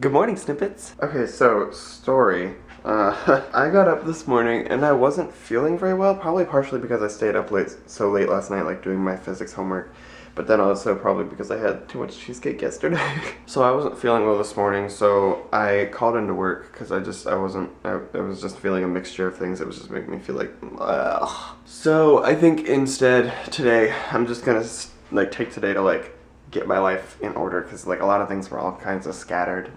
Good morning, Snippets. Okay, so, story. I got up this morning and I wasn't feeling very well, probably partially because I stayed up so late last night, like doing my physics homework, but then also probably because I had too much cheesecake yesterday. So I wasn't feeling well this morning, so I called into work because I was just feeling a mixture of things that was just making me feel like, ugh. So I think instead today, I'm just gonna take today to get my life in order, because a lot of things were all kinds of scattered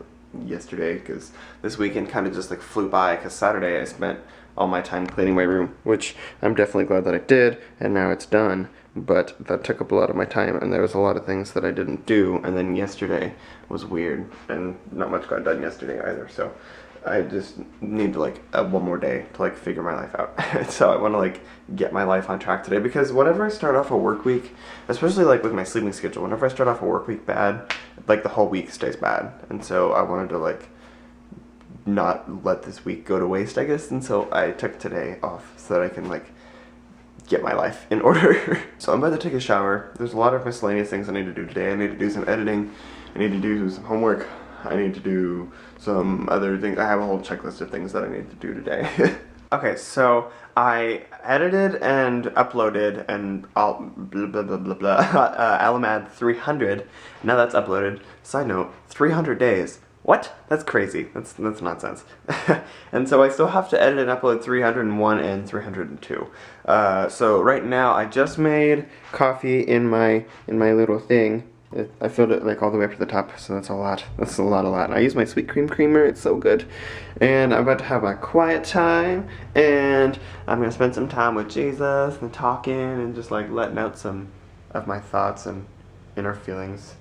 yesterday, because this weekend kind of just flew by, because Saturday I spent all my time cleaning my room, which I'm definitely glad that I did, and now it's done, but that took up a lot of my time, and there was a lot of things that I didn't do, and then yesterday was weird, and not much got done yesterday either, so I just need one more day to figure my life out. So I want to get my life on track today, because whenever I start off a work week, especially with my sleeping schedule, whenever I start off a work week bad, the whole week stays bad. And so I wanted to not let this week go to waste, I guess. And so I took today off so that I can get my life in order. So I'm about to take a shower. There's a lot of miscellaneous things I need to do today. I need to do some editing. I need to do some homework. I need to do some other things. I have a whole checklist of things that I need to do today. Okay, so I edited and uploaded and all blah blah blah blah blah ALAMAD 300. Now that's uploaded. Side note, 300 days. What? That's crazy. That's nonsense. And so I still have to edit and upload 301 and 302. So right now I just made coffee in my little thing. I filled it all the way up to the top, so that's a lot. That's a lot. And I use my sweet cream creamer, it's so good. And I'm about to have my quiet time, and I'm gonna spend some time with Jesus and talking and just letting out some of my thoughts and inner feelings.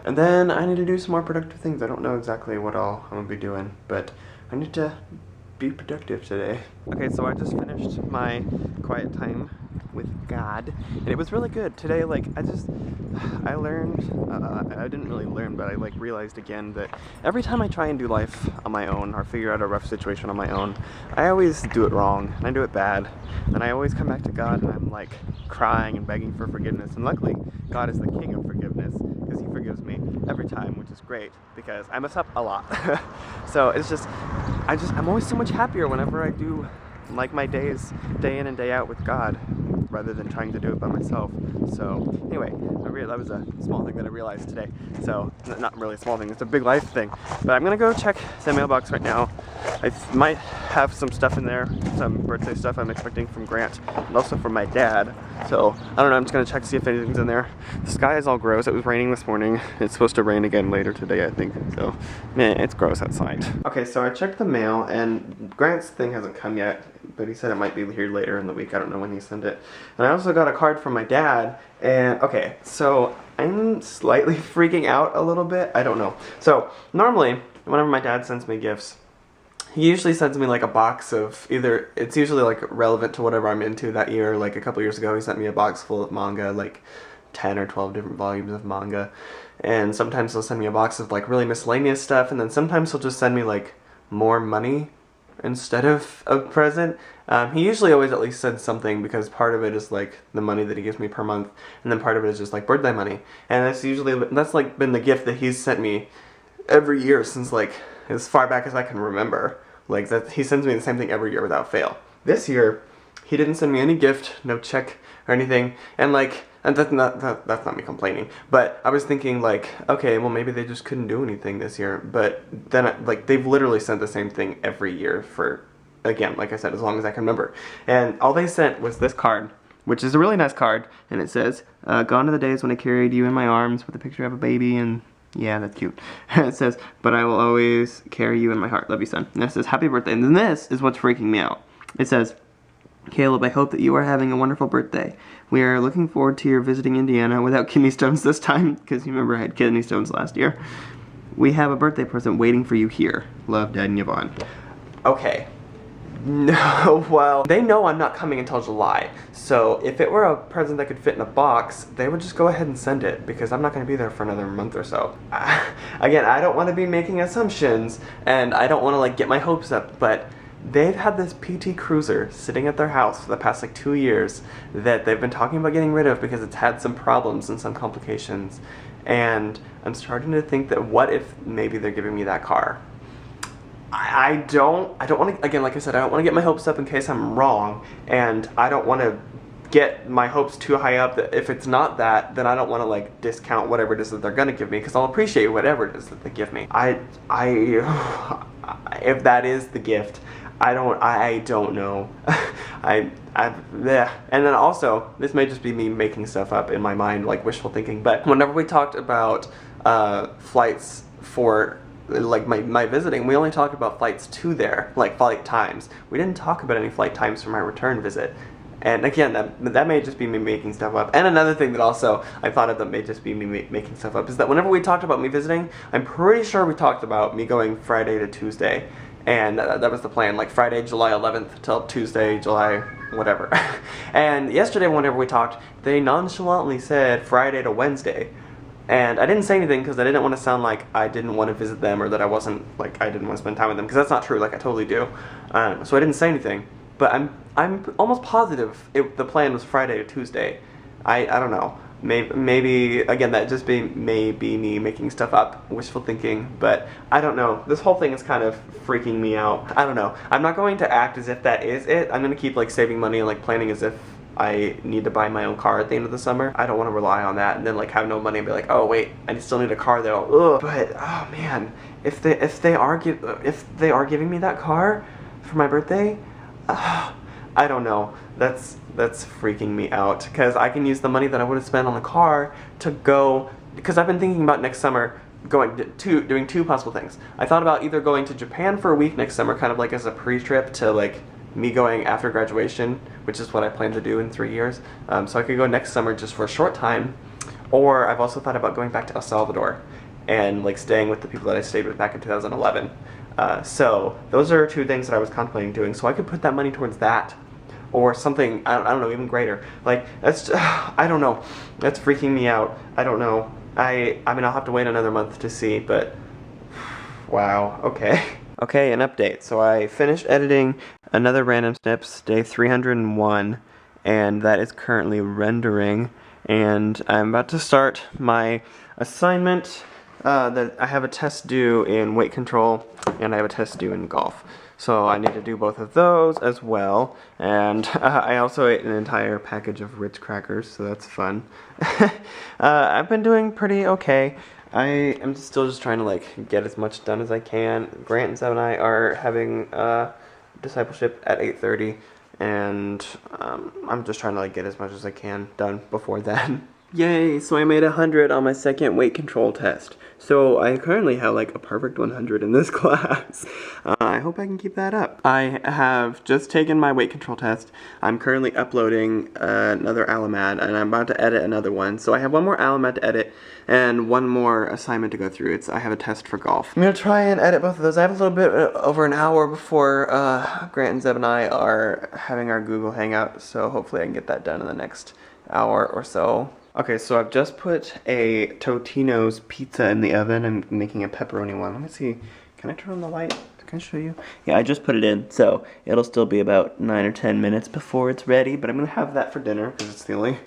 And then I need to do some more productive things. I don't know exactly what all I'm gonna be doing, but I need to be productive today. Okay, so I just finished my quiet time with God, and it was really good today. I learned, I didn't really learn, but I realized again that every time I try and do life on my own or figure out a rough situation on my own, I always do it wrong and I do it bad, and I always come back to God and I'm crying and begging for forgiveness. And luckily God is the king of forgiveness, because he forgives me every time, which is great because I mess up a lot. So it's just I'm always so much happier whenever I do my days day in and day out with God, rather than trying to do it by myself. So anyway, that was a small thing that I realized today. So not really a small thing, it's a big life thing. But I'm gonna go check the mailbox right now. I might have some stuff in there, some birthday stuff I'm expecting from Grant, and also from my dad. So I don't know, I'm just gonna check to see if anything's in there. The sky is all gross. It was raining this morning. It's supposed to rain again later today, I think. So man, it's gross outside. Okay, so I checked the mail, and Grant's thing hasn't come yet, but he said it might be here later in the week. I don't know when he sent it. And I also got a card from my dad, and okay, so I'm slightly freaking out a little bit. I don't know. So normally, whenever my dad sends me gifts, he usually sends me a box of it's usually relevant to whatever I'm into that year. A couple years ago, he sent me a box full of manga, 10 or 12 different volumes of manga. And sometimes he'll send me a box of really miscellaneous stuff, and then sometimes he'll just send me more money instead of a present. He usually always at least sends something, because part of it is the money that he gives me per month, and then part of it is just birthday money. And that's been the gift that he's sent me every year since as far back as I can remember. That he sends me the same thing every year without fail. This year, he didn't send me any gift, no check or anything, and that's not me complaining, but I was thinking okay, well maybe they just couldn't do anything this year. But then they've literally sent the same thing every year for, again, like I said, as long as I can remember. And all they sent was this card, which is a really nice card, and it says, "Gone are the days when I carried you in my arms," with a picture of a baby, and yeah, that's cute. It says, "But I will always carry you in my heart. Love you, son." And it says, "Happy birthday." And then this is what's freaking me out. It says, "Caleb, I hope that you are having a wonderful birthday. We are looking forward to your visiting Indiana without kidney stones this time," because you remember I had kidney stones last year. "We have a birthday present waiting for you here. Love, Dad and Yvonne." Okay. No, well, they know I'm not coming until July, so if it were a present that could fit in a box, they would just go ahead and send it, because I'm not going to be there for another month or so. Again, I don't want to be making assumptions, and I don't want to get my hopes up, but they've had this PT Cruiser sitting at their house for the past like 2 years that they've been talking about getting rid of because it's had some problems and some complications. And I'm starting to think that what if maybe they're giving me that car? I don't want to, again, like I said, I don't want to get my hopes up in case I'm wrong, and I don't want to get my hopes too high up that if it's not that, then I don't want to like discount whatever it is that they're gonna give me, because I'll appreciate whatever it is that they give me. If that is the gift, I don't know. Yeah. And then also, this may just be me making stuff up in my mind, like wishful thinking, but whenever we talked about flights for like my visiting, we only talked about flights to there, like flight times. We didn't talk about any flight times for my return visit. And again, that may just be me making stuff up. And another thing that also I thought of that may just be me making stuff up is that whenever we talked about me visiting, I'm pretty sure we talked about me going Friday to Tuesday. And that was the plan, like Friday, July 11th till Tuesday, July whatever. And yesterday whenever we talked, they nonchalantly said Friday to Wednesday. And I didn't say anything because I didn't want to sound like I didn't want to visit them or that I wasn't, like, I didn't want to spend time with them, because that's not true, like I totally do. So I didn't say anything. But I'm almost positive the plan was Friday to Tuesday. I don't know. Maybe again, that just may be me making stuff up, wishful thinking, but I don't know. This whole thing is kind of freaking me out. I don't know. I'm not going to act as if that is it. I'm going to keep like saving money and like planning as if I need to buy my own car at the end of the summer. I don't want to rely on that and then like have no money and be like, oh wait, I still need a car though. Ugh. But oh man, if they are giving me that car for my birthday, I don't know. That's freaking me out, because I can use the money that I would have spent on the car to go, because I've been thinking about next summer doing two possible things. I thought about either going to Japan for a week next summer, kind of like as a pre-trip to like me going after graduation, which is what I plan to do in 3 years. So I could go next summer just for a short time, or I've also thought about going back to El Salvador and like staying with the people that I stayed with back in 2011. So those are two things that I was contemplating doing, so I could put that money towards that, or something, I don't know, even greater. Like, that's, I don't know, that's freaking me out. I don't know. I mean, I'll have to wait another month to see, but wow, okay. Okay, an update. So I finished editing another Random Snips, day 301, and that is currently rendering, and I'm about to start my assignment. That I have a test due in weight control, and I have a test due in golf. So I need to do both of those as well. And I also ate an entire package of Ritz crackers, so that's fun. I've been doing pretty okay. I am still just trying to like get as much done as I can. Grant and Seb and I are having discipleship at 8:30, and I'm just trying to like get as much as I can done before then. Yay, so I made 100 on my second weight control test. So I currently have like a perfect 100 in this class. I hope I can keep that up. I have just taken my weight control test. I'm currently uploading another ALAMAD, and I'm about to edit another one. So I have one more ALAMAD to edit and one more assignment to go through. I have a test for golf. I'm gonna try and edit both of those. I have a little bit over an hour before Grant and Zeb and I are having our Google Hangout, so hopefully I can get that done in the next hour or so. Okay, so I've just put a Totino's pizza in the oven. I'm making a pepperoni one. Let me see. Can I turn on the light? Can I show you? Yeah, I just put it in, so it'll still be about 9 or 10 minutes before it's ready, but I'm going to have that for dinner because it's the only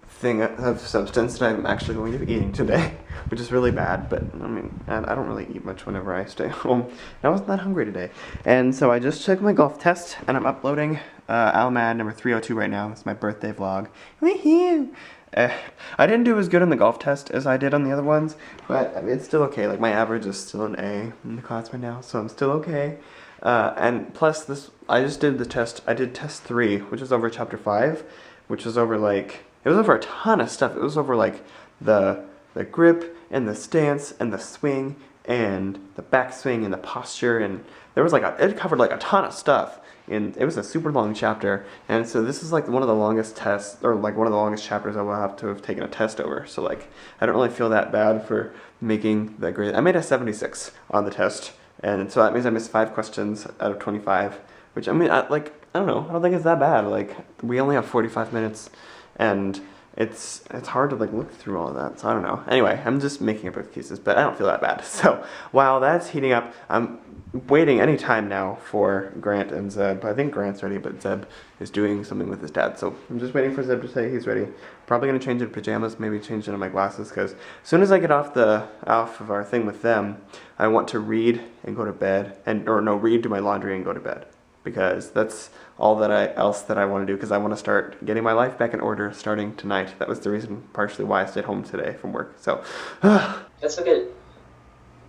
thing of substance that I'm actually going to be eating today, which is really bad, but I mean, I don't really eat much whenever I stay home. I wasn't that hungry today. And so I just took my golf test, and I'm uploading ALAMAD number 302 right now. It's my birthday vlog. Woohoo! I didn't do as good on the golf test as I did on the other ones, but I mean, it's still okay. Like, my average is still an A in the class right now, so I'm still okay. And plus, I just did the test. I did test 3, which is over chapter 5, which was over, like, it was over a ton of stuff. It was over, like, the grip and the stance and the swing and the backswing and the posture, and there was, like, it covered, like, a ton of stuff. And it was a super long chapter, and so this is like one of the longest tests, or like one of the longest chapters I will have to have taken a test over. So like, I don't really feel that bad for making that grade. I made a 76 on the test, and so that means I missed 5 questions out of 25, which I mean, I don't know, I don't think it's that bad. Like, we only have 45 minutes, and it's hard to like look through all of that, so I don't know. Anyway, I'm just making up excuses, but I don't feel that bad. So while that's heating up, I'm waiting any time now for Grant and Zeb. I think Grant's ready, but Zeb is doing something with his dad, so I'm just waiting for Zeb to say he's ready. Probably gonna change into pajamas, maybe change into my glasses, because as soon as I get off of our thing with them, I want to read and go to bed, read, do my laundry and go to bed, because that's all that I want to do, because I want to start getting my life back in order starting tonight. That was the reason, partially, why I stayed home today from work. So let's look at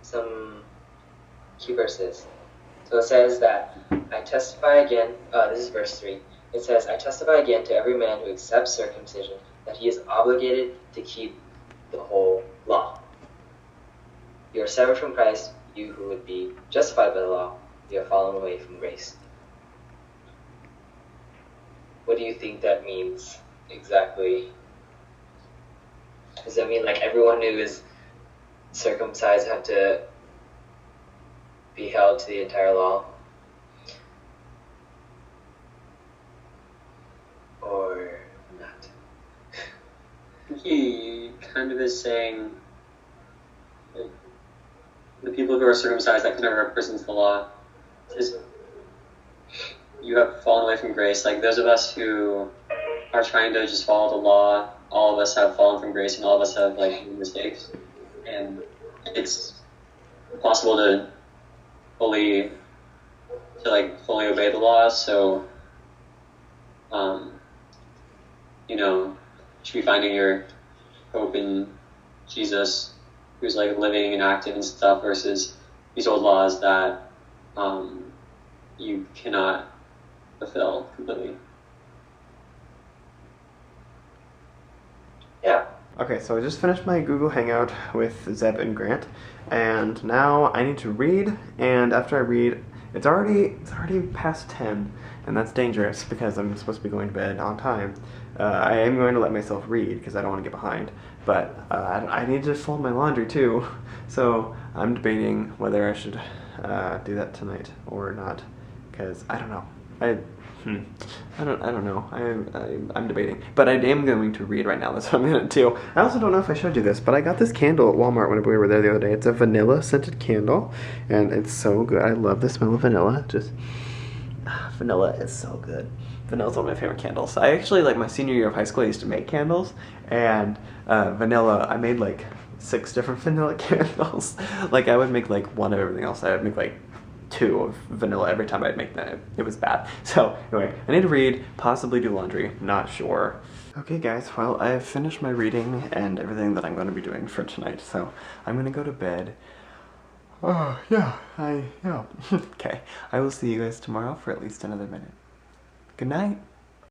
some key verses. So it says that I testify again, this is verse 3. It says, I testify again to every man who accepts circumcision that he is obligated to keep the whole law. You are severed from Christ, you who would be justified by the law. You have fallen away from grace. What do you think that means exactly? Does that mean like everyone who is circumcised have to be held to the entire law? Or not? He kind of is saying the people who are circumcised, that kind of represents the law. Is you have fallen away from grace. Like those of us who are trying to just follow the law, all of us have fallen from grace, and all of us have like mistakes. And it's possible to fully obey the laws. So, you should be finding your hope in Jesus, who's like living and active and stuff, versus these old laws that you cannot fulfill completely. Yeah. okay, so I just finished my Google Hangout with Zeb and Grant, and now I need to read. And after I read, it's already past 10, and that's dangerous because I'm supposed to be going to bed on time. I am going to let myself read because I don't want to get behind, but I need to fold my laundry too. So I'm debating whether I should do that tonight or not, because I don't know. I don't know. I'm debating, but I am going to read right now. That's what I'm gonna do. I also don't know if I showed you this, but I got this candle at Walmart when we were there the other day. It's a vanilla scented candle, and it's so good. I love the smell of vanilla. Vanilla is so good. Vanilla's one of my favorite candles. I actually, like my senior year of high school, I used to make candles, and vanilla. I made like 6 different vanilla candles. Like I would make like one of everything else. I would make like 2 of vanilla every time I'd make that. It was bad. So anyway, I need to read, possibly do laundry, not sure. Okay guys, well I've finished my reading and everything that I'm going to be doing for tonight, so I'm going to go to bed. Oh, yeah. Okay, I will see you guys tomorrow for at least another minute. Good night.